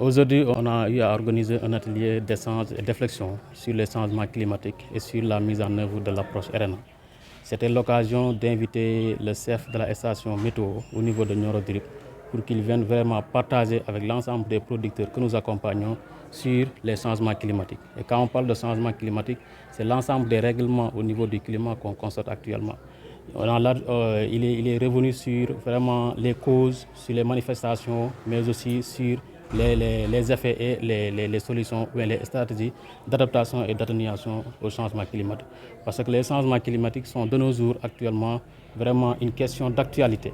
Aujourd'hui, on a eu à organiser un atelier d'échange et de réflexion sur les changements climatiques et sur la mise en œuvre de l'approche RNA. C'était l'occasion d'inviter le chef de la station météo au niveau de Nioro-Drip pour qu'il vienne vraiment partager avec l'ensemble des producteurs que nous accompagnons sur les changements climatiques. Et quand on parle de changement climatique, c'est l'ensemble des règlements au niveau du climat qu'on constate actuellement. Il est revenu sur vraiment les causes, sur les manifestations, mais aussi sur les effets et les solutions, les stratégies d'adaptation et d'atténuation au changement climatique. Parce que les changements climatiques sont de nos jours actuellement vraiment une question d'actualité.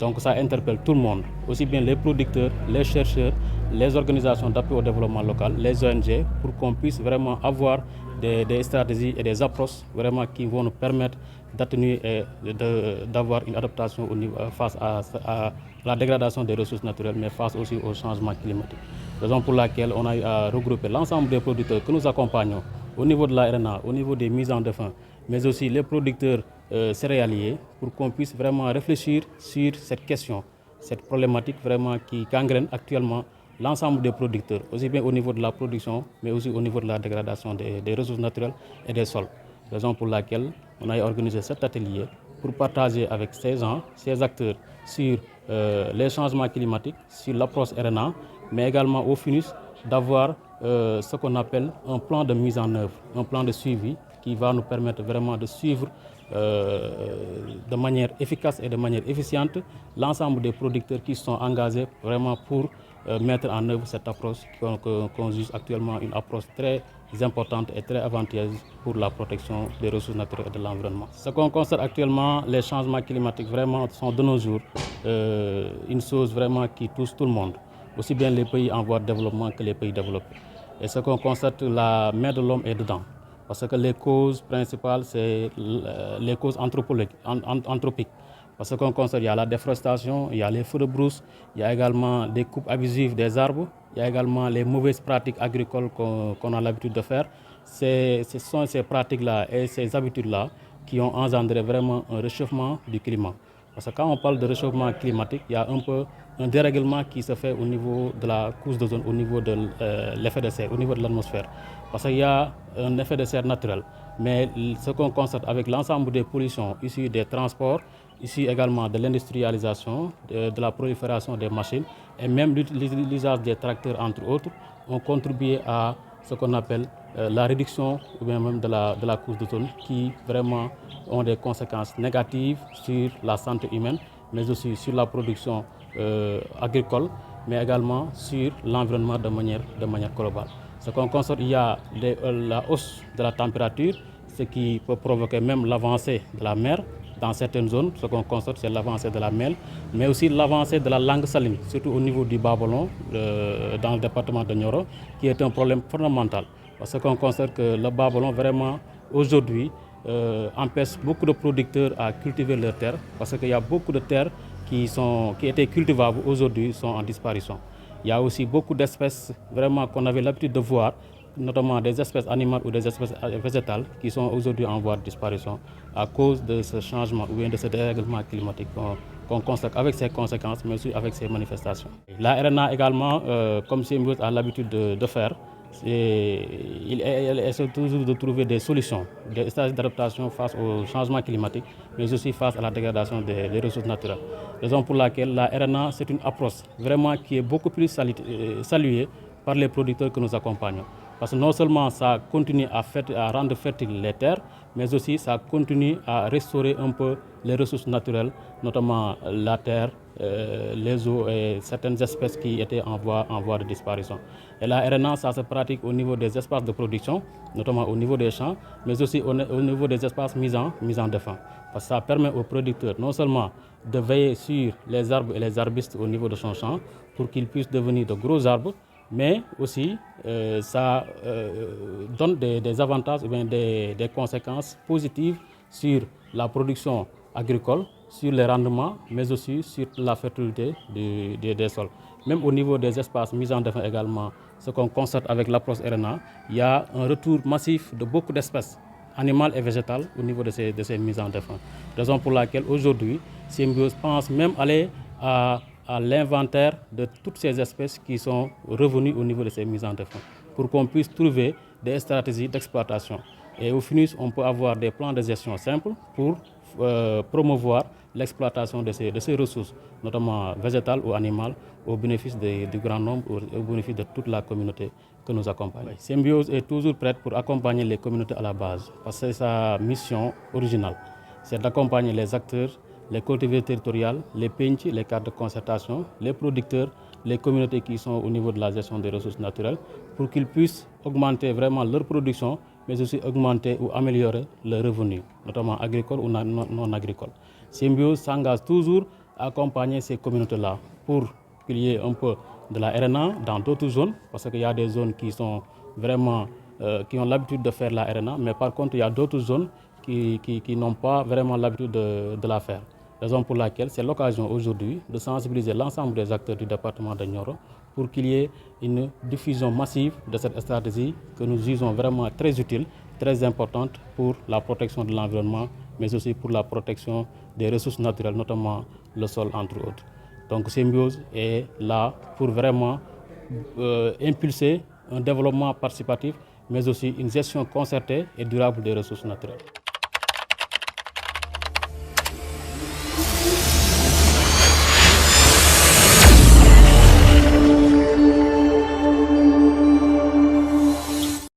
Donc ça interpelle tout le monde, aussi bien les producteurs, les chercheurs, les organisations d'appui au développement local, les ONG, pour qu'on puisse vraiment avoir des stratégies et des approches vraiment qui vont nous permettre d'atténuer et d'avoir une adaptation face à la dégradation des ressources naturelles, mais face aussi au changement climatique. Raison pour laquelle on a eu à regrouper l'ensemble des producteurs que nous accompagnons au niveau de la RNA, au niveau des mises en défense, mais aussi les producteurs céréaliers, pour qu'on puisse vraiment réfléchir sur cette question, cette problématique vraiment qui gangrène actuellement l'ensemble des producteurs, aussi bien au niveau de la production, mais aussi au niveau de la dégradation des ressources naturelles et des sols. Raison pour laquelle on a organisé cet atelier pour partager avec ces gens, ces acteurs, sur les changements climatiques, sur l'approche RNA, mais également au finish d'avoir ce qu'on appelle un plan de mise en œuvre, un plan de suivi qui va nous permettre vraiment de suivre de manière efficace et de manière efficiente l'ensemble des producteurs qui sont engagés vraiment pour mettre en œuvre cette approche qu'on juge actuellement une approche très importante et très avantageuse pour la protection des ressources naturelles et de l'environnement. Ce qu'on constate actuellement, les changements climatiques vraiment sont de nos jours une chose vraiment qui touche tout le monde, aussi bien les pays en voie de développement que les pays développés. Et ce qu'on constate, la main de l'homme est dedans. Parce que les causes principales, c'est les causes anthropiques. Parce qu'on constate, il y a la déforestation, il y a les feux de brousse, il y a également des coupes abusives des arbres, il y a également les mauvaises pratiques agricoles qu'on a l'habitude de faire. Ce sont ces pratiques-là et ces habitudes-là qui ont engendré vraiment un réchauffement du climat. Parce que quand on parle de réchauffement climatique, il y a un peu un dérèglement qui se fait au niveau de la couche d'ozone, au niveau de l'effet de serre, au niveau de l'atmosphère. Parce qu'il y a un effet de serre naturel. Mais ce qu'on constate avec l'ensemble des pollutions issues des transports, issues également de l'industrialisation, de la prolifération des machines et même l'usage des tracteurs entre autres, ont contribué à ce qu'on appelle la réduction ou bien même de la couche d'ozone qui vraiment ont des conséquences négatives sur la santé humaine, mais aussi sur la production agricole, mais également sur l'environnement de manière globale. Ce qu'on constate, il y a la hausse de la température, ce qui peut provoquer même l'avancée de la mer. Dans certaines zones, ce qu'on constate, c'est l'avancée de la mer, mais aussi l'avancée de la langue saline, surtout au niveau du Bas-Ballon, dans le département de Nioro, qui est un problème fondamental. Parce qu'on constate que le Bas-Ballon, vraiment, aujourd'hui, empêche beaucoup de producteurs à cultiver leurs terres, parce qu'il y a beaucoup de terres qui étaient cultivables aujourd'hui sont en disparition. Il y a aussi beaucoup d'espèces vraiment qu'on avait l'habitude de voir, notamment des espèces animales ou des espèces végétales qui sont aujourd'hui en voie de disparition à cause de ce changement ou bien de ce dérèglement climatique qu'on constate avec ses conséquences, mais aussi avec ses manifestations. La RNA également, comme Symbiose a l'habitude de faire, elle essaie toujours de trouver des solutions, des stratégies d'adaptation face au changement climatique, mais aussi face à la dégradation des ressources naturelles. Raison pour laquelle la RNA, c'est une approche vraiment qui est beaucoup plus saluée par les producteurs que nous accompagnons. Parce que non seulement ça continue à rendre fertiles les terres, mais aussi ça continue à restaurer un peu les ressources naturelles, notamment la terre, les eaux et certaines espèces qui étaient en voie de disparition. Et la RNA, ça se pratique au niveau des espaces de production, notamment au niveau des champs, mais aussi au niveau des espaces mis en défense. Parce que ça permet aux producteurs non seulement de veiller sur les arbres et les arbustes au niveau de son champ pour qu'ils puissent devenir de gros arbres, mais aussi ça donne des avantages ou bien des conséquences positives sur la production agricole, sur les rendements, mais aussi sur la fertilité des sols. Même au niveau des espaces mis en défense également, ce qu'on constate avec l'approche RNA, il y a un retour massif de beaucoup d'espèces animales et végétales au niveau de ces mises en défense. Raison pour laquelle aujourd'hui, Symbiose pense même aller à à l'inventaire de toutes ces espèces qui sont revenues au niveau de ces mises en défense, pour qu'on puisse trouver des stratégies d'exploitation. Et au finish, on peut avoir des plans de gestion simples pour promouvoir l'exploitation de ces ressources, notamment végétales ou animales, au bénéfice du grand nombre, au bénéfice de toute la communauté que nous accompagnons. Symbiose est toujours prête pour accompagner les communautés à la base, parce que c'est sa mission originale, c'est d'accompagner les acteurs, les collectivités territoriales, les PNC, les cadres de concertation, les producteurs, les communautés qui sont au niveau de la gestion des ressources naturelles, pour qu'ils puissent augmenter vraiment leur production, mais aussi augmenter ou améliorer leurs revenus, notamment agricoles ou non agricoles. Symbiose s'engage toujours à accompagner ces communautés-là pour qu'il y ait un peu de la RNA dans d'autres zones, parce qu'il y a des zones qui sont vraiment, qui ont l'habitude de faire la RNA, mais par contre il y a d'autres zones qui n'ont pas vraiment l'habitude de la faire. Raison pour laquelle c'est l'occasion aujourd'hui de sensibiliser l'ensemble des acteurs du département de Nioro pour qu'il y ait une diffusion massive de cette stratégie que nous jugeons vraiment très utile, très importante pour la protection de l'environnement, mais aussi pour la protection des ressources naturelles, notamment le sol entre autres. Donc Symbiose est là pour vraiment impulser un développement participatif, mais aussi une gestion concertée et durable des ressources naturelles.